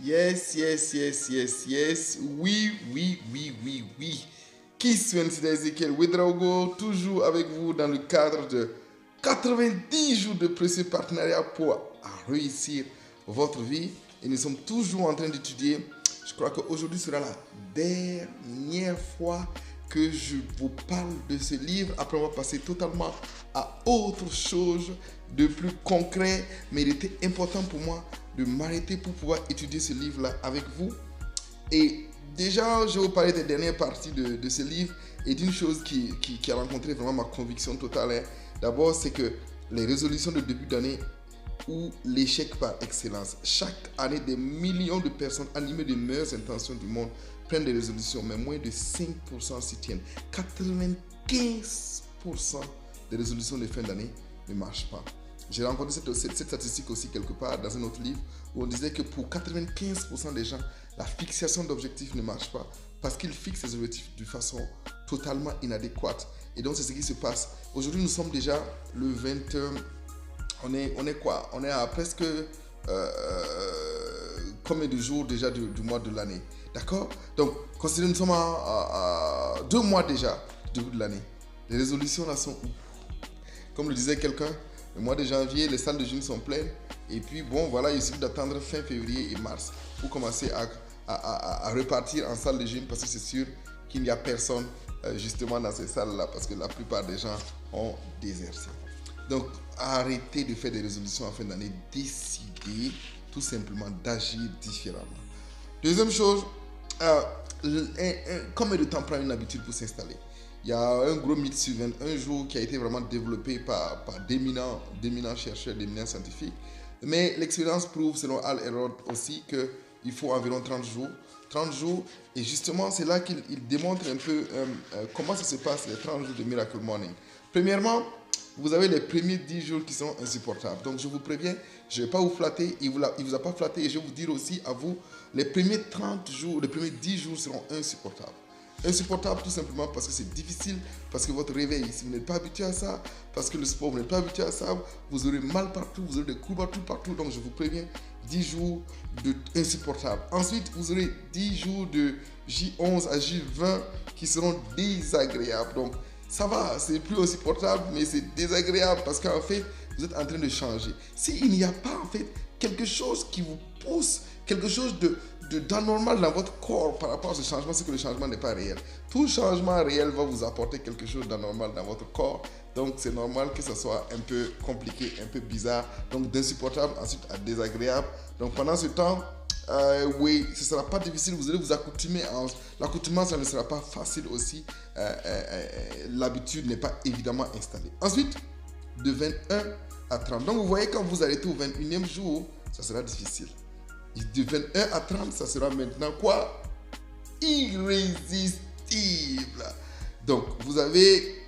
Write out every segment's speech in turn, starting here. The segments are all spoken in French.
Yes, yes, yes, yes, yes. Oui, oui, oui, oui, oui. Qui suis Ezekiel Ouedraogo, toujours avec vous dans le cadre de 90 jours de précieux partenariat pour réussir votre vie. Et nous sommes toujours en train d'étudier. Je crois qu'aujourd'hui sera la dernière fois que je vous parle de ce livre. Après, on va passer totalement à autre chose de plus concret. Mais il était important pour moi de m'arrêter pour pouvoir étudier ce livre-là avec vous. Et déjà, je vais vous parler des dernières parties de ce livre et d'une chose qui a rencontré vraiment ma conviction totale. Hein. D'abord, c'est que les résolutions de début d'année ou l'échec par excellence. Chaque année, des millions de personnes animées des meilleures intentions du monde prennent des résolutions, mais moins de 5% s'y tiennent. 95% des résolutions de fin d'année ne marchent pas. J'ai rencontré cette statistique aussi quelque part dans un autre livre où on disait que pour 95% des gens, la fixation d'objectifs ne marche pas parce qu'ils fixent ces objectifs de façon totalement inadéquate. Et donc, c'est ce qui se passe. Aujourd'hui, nous sommes déjà le 20... On est quoi? On est à presque combien de jours déjà du mois de l'année? D'accord? Donc, considérez, nous sommes à 2 mois déjà du début de l'année. Les résolutions là sont où? Comme le disait quelqu'un, le mois de janvier, les salles de gym sont pleines. Et puis, bon, voilà, il suffit d'attendre fin février et mars pour commencer à repartir en salle de gym parce que c'est sûr qu'il n'y a personne justement dans ces salles-là parce que la plupart des gens ont déserté. Donc, arrêtez de faire des résolutions en fin d'année. Décidez tout simplement d'agir différemment. Deuxième chose, combien de temps prend une habitude pour s'installer? Il y a un gros mythe sur 21 jours qui a été vraiment développé par d'éminents chercheurs, d'éminents scientifiques. Mais l'expérience prouve, selon Hal Elrod aussi, qu'il faut environ 30 jours. 30 jours, et justement, c'est là qu'il démontre un peu comment ça se passe, les 30 jours de Miracle Morning. Premièrement, vous avez les premiers 10 jours qui sont insupportables. Donc, je vous préviens, je ne vais pas vous flatter, il ne vous a pas flatté, et je vais vous dire aussi à vous, les premiers 30 jours, les premiers 10 jours seront insupportables. Insupportable tout simplement parce que c'est difficile, parce que votre réveil, si vous n'êtes pas habitué à ça, parce que le sport, vous n'êtes pas habitué à ça, vous aurez mal partout, vous aurez des coups partout. Donc je vous préviens, 10 jours de insupportable. Ensuite, vous aurez 10 jours de J11 à J20 qui seront désagréables. Donc ça va, c'est plus insupportable, mais c'est désagréable parce qu'en fait, vous êtes en train de changer. S'il n'y a pas en fait quelque chose qui vous pousse, quelque chose d'anormal dans votre corps par rapport à ce changement, c'est que le changement n'est pas réel. Tout changement réel va vous apporter quelque chose d'anormal dans votre corps. Donc, c'est normal que ça soit un peu compliqué, un peu bizarre. Donc, d'insupportable, ensuite à désagréable. Donc, pendant ce temps, oui, ce ne sera pas difficile. Vous allez vous accoutumer. L'accoutumance, ça ne sera pas facile aussi. L'habitude n'est pas évidemment installée. Ensuite, de 21 à 30. Donc, vous voyez, quand vous arrêtez au 21e jour, ça sera difficile. De 21 à 30, ça sera maintenant quoi? Irrésistible. Donc, vous avez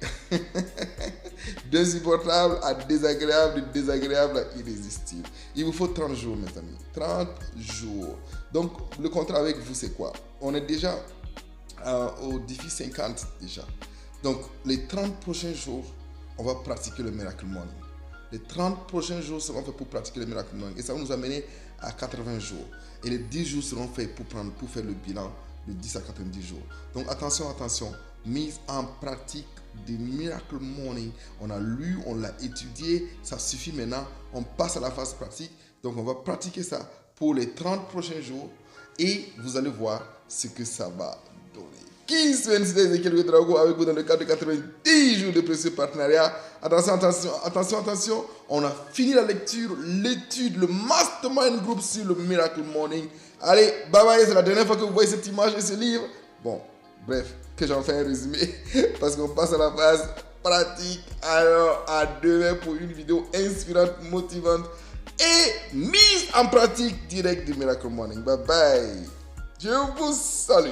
d'insupportable à désagréable, de désagréable à irrésistible. Il vous faut 30 jours, mes amis. 30 jours. Donc, le contrat avec vous, c'est quoi? On est déjà au défi 50 déjà. Donc, les 30 prochains jours, on va pratiquer le Miracle Morning. Les 30 prochains jours seront faits pour pratiquer le Miracle Morning. Et ça va nous amener à 80 jours. Et les 10 jours seront faits pour faire le bilan de 10 à 90 jours. Donc attention, mise en pratique du Miracle Morning. On a lu, on l'a étudié, ça suffit maintenant. On passe à la phase pratique. Donc on va pratiquer ça pour les 30 prochains jours et vous allez voir ce que ça va donner. Qui suis Ezekiel Ouedraogo avec vous dans le cadre de 90 jours de précieux partenariat. Attention, on a fini la lecture, l'étude, le Mastermind Group sur le Miracle Morning. Allez, bye bye, c'est la dernière fois que vous voyez cette image et ce livre. Bon, bref, que j'en fais un résumé parce qu'on passe à la phase pratique. Alors, à demain pour une vidéo inspirante, motivante et mise en pratique directe du Miracle Morning. Bye bye, je vous salue.